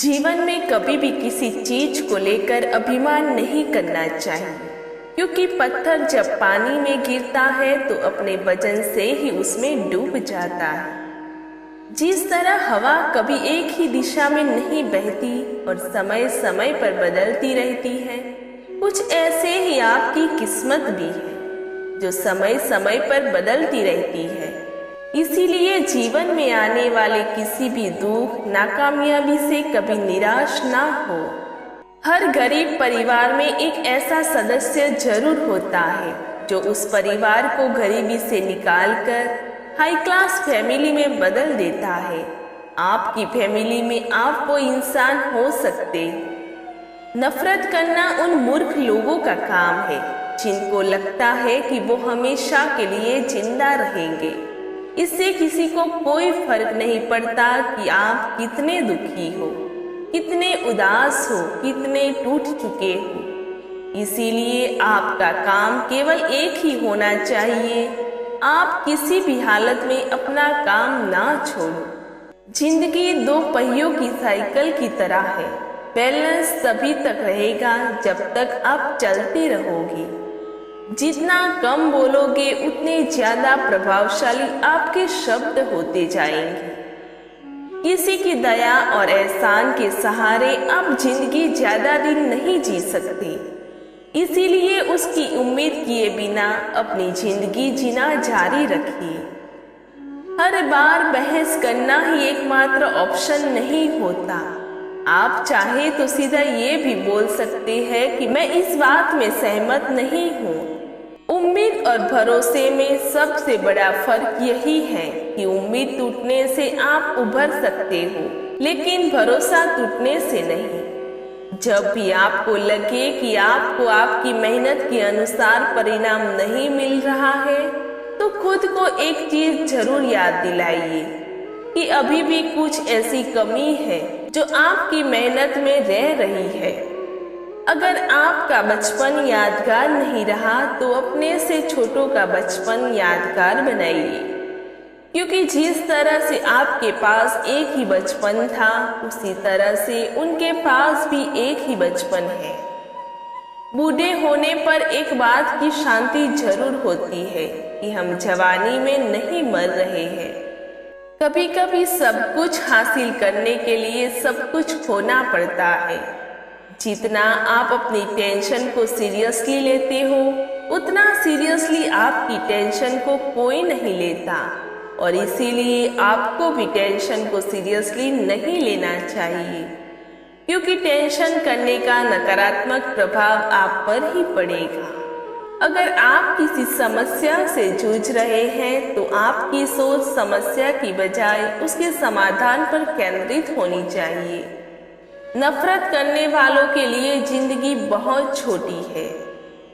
जीवन में कभी भी किसी चीज को लेकर अभिमान नहीं करना चाहिए, क्योंकि पत्थर जब पानी में गिरता है तो अपने वजन से ही उसमें डूब जाता है। जिस तरह हवा कभी एक ही दिशा में नहीं बहती और समय समय पर बदलती रहती है, कुछ ऐसे ही आपकी किस्मत भी है जो समय समय पर बदलती रहती है। इसीलिए जीवन में आने वाले किसी भी दुख, नाकामयाबी से कभी निराश ना हो। हर गरीब परिवार में एक ऐसा सदस्य जरूर होता है जो उस परिवार को गरीबी से निकालकर हाई क्लास फैमिली में बदल देता है। आपकी फैमिली में आप वो इंसान हो सकते। नफरत करना उन मूर्ख लोगों का काम है जिनको लगता है कि वो हमेशा के लिए जिंदा रहेंगे। इससे किसी को कोई फर्क नहीं पड़ता कि आप कितने दुखी हो, कितने उदास हो, कितने टूट चुके हो। इसीलिए आपका काम केवल एक ही होना चाहिए, आप किसी भी हालत में अपना काम ना छोड़ो। जिंदगी दो पहियों की साइकिल की तरह है। बैलेंस तभी तक रहेगा जब तक आप चलते रहोगे। जितना कम बोलोगे उतने ज्यादा प्रभावशाली आपके शब्द होते जाएंगे। किसी की दया और एहसान के सहारे आप जिंदगी ज्यादा दिन नहीं जी सकते। इसीलिए उसकी उम्मीद किए बिना अपनी जिंदगी जीना जारी रखिए। हर बार बहस करना ही एकमात्र ऑप्शन नहीं होता। आप चाहे तो सीधा ये भी बोल सकते हैं कि मैं इस बात में सहमत नहीं हूँ। उम्मीद और भरोसे में सबसे बड़ा फर्क यही है कि उम्मीद टूटने से आप उभर सकते हो, लेकिन भरोसा टूटने से नहीं। जब भी आपको लगे कि आपको आपकी मेहनत के अनुसार परिणाम नहीं मिल रहा है, तो खुद को एक चीज जरूर याद दिलाइए कि अभी भी कुछ ऐसी कमी है जो आपकी मेहनत में रह रही है। अगर आपका बचपन यादगार नहीं रहा तो अपने से छोटों का बचपन यादगार बनाइए, क्योंकि जिस तरह से आपके पास एक ही बचपन था, उसी तरह से उनके पास भी एक ही बचपन है। बूढ़े होने पर एक बात की शांति जरूर होती है कि हम जवानी में नहीं मर रहे हैं। कभी कभी सब कुछ हासिल करने के लिए सब कुछ खोना पड़ता है। जितना आप अपनी टेंशन को सीरियसली लेते हो, उतना सीरियसली आपकी टेंशन को कोई नहीं लेता, और इसीलिए आपको भी टेंशन को सीरियसली नहीं लेना चाहिए, क्योंकि टेंशन करने का नकारात्मक प्रभाव आप पर ही पड़ेगा। अगर आप किसी समस्या से जूझ रहे हैं तो आपकी सोच समस्या की बजाय उसके समाधान पर केंद्रित होनी चाहिए। नफरत करने वालों के लिए जिंदगी बहुत छोटी है,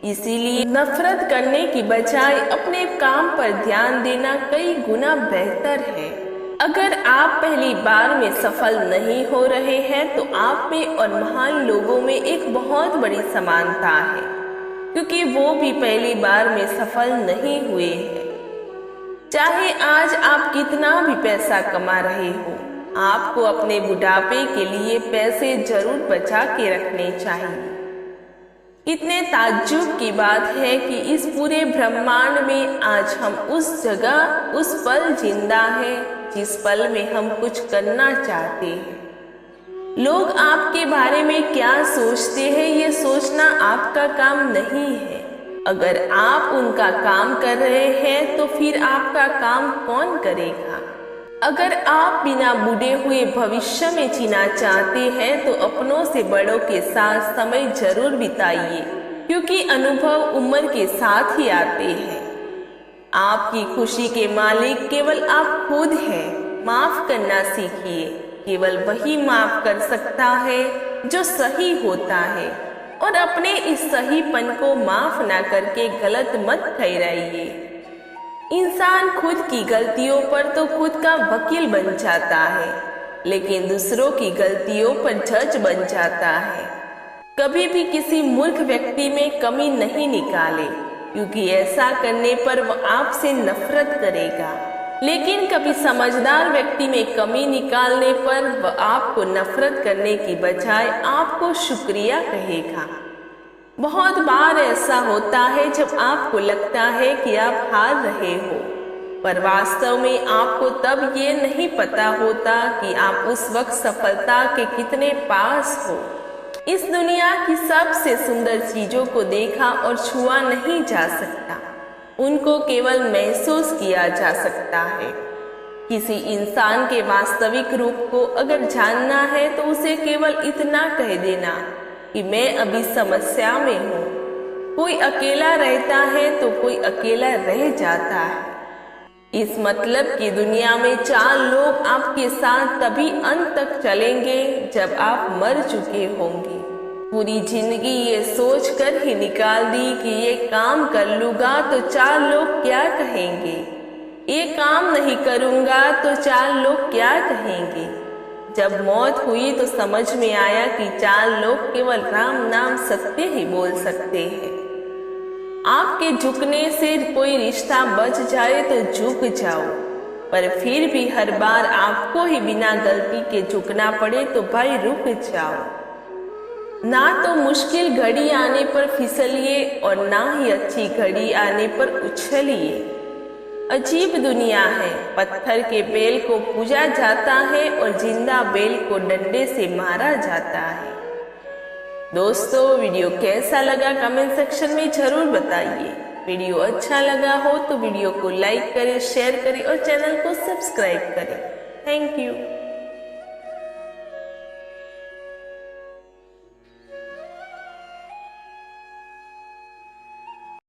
इसीलिए नफरत करने की बजाय अपने काम पर ध्यान देना कई गुना बेहतर है। अगर आप पहली बार में सफल नहीं हो रहे हैं तो आप में और महान लोगों में एक बहुत बड़ी समानता है, क्योंकि वो भी पहली बार में सफल नहीं हुए हैं। चाहे आज आप कितना भी पैसा कमा रहे हो, आपको अपने बुढ़ापे के लिए पैसे जरूर बचा के रखने चाहिए। इतने ताज्जुब की बात है कि इस पूरे ब्रह्मांड में आज हम उस जगह, उस पल जिंदा हैं जिस पल में हम कुछ करना चाहते हैं। लोग आपके बारे में क्या सोचते हैं, ये सोचना आपका काम नहीं है। अगर आप उनका काम कर रहे हैं तो फिर आपका काम कौन करेगा? अगर आप बिना बूढ़े हुए भविष्य में जीना चाहते हैं तो अपनों से बड़ों के साथ समय जरूर बिताइए, क्योंकि अनुभव उम्र के साथ ही आते हैं। आपकी खुशी के मालिक केवल आप खुद हैं। माफ करना सीखिए, केवल वही माफ कर सकता है जो सही होता है, और अपने इस सहीपन को माफ ना करके गलत मत ठहराइए। इंसान खुद की गलतियों पर तो खुद का वकील बन जाता है, लेकिन दूसरों की गलतियों पर जज बन जाता है। कभी भी किसी मूर्ख व्यक्ति में कमी नहीं निकाले, क्योंकि ऐसा करने पर वह आपसे नफरत करेगा। लेकिन कभी समझदार व्यक्ति में कमी निकालने पर वह आपको नफरत करने की बजाय आपको शुक्रिया कहेगा। बहुत बार ऐसा होता है जब आपको लगता है कि आप हार रहे हो, पर वास्तव में आपको तब ये नहीं पता होता कि आप उस वक्त सफलता के कितने पास हो। इस दुनिया की सबसे सुंदर चीजों को देखा और छुआ नहीं जा सकता, उनको केवल महसूस किया जा सकता है। किसी इंसान के वास्तविक रूप को अगर जानना है तो उसे केवल इतना कह देना कि मैं अभी समस्या में हूँ। कोई अकेला रहता है तो कोई अकेला रह जाता है। इस मतलब की दुनिया में 4 लोग आपके साथ तभी अंत तक चलेंगे जब आप मर चुके होंगे। पूरी जिंदगी ये सोच कर ही निकाल दी कि ये काम कर लूंगा तो 4 लोग क्या कहेंगे, ये काम नहीं करूंगा तो 4 लोग क्या कहेंगे। जब मौत हुई तो समझ में आया कि 4 लोग केवल राम नाम सत्य ही बोल सकते हैं। आपके झुकने से कोई रिश्ता बच जाए तो झुक जाओ, पर फिर भी हर बार आपको ही बिना गलती के झुकना पड़े तो भाई रुक जाओ। ना तो मुश्किल घड़ी आने पर फिसलिए और ना ही अच्छी घड़ी आने पर उछलिए। अजीब दुनिया है, पत्थर के बेल को पूजा जाता है और जिंदा बेल को डंडे से मारा जाता है। दोस्तों, वीडियो कैसा लगा कमेंट सेक्शन में जरूर बताइए। वीडियो अच्छा लगा हो तो वीडियो को लाइक करें, शेयर करें और चैनल को सब्सक्राइब करें। Thank you.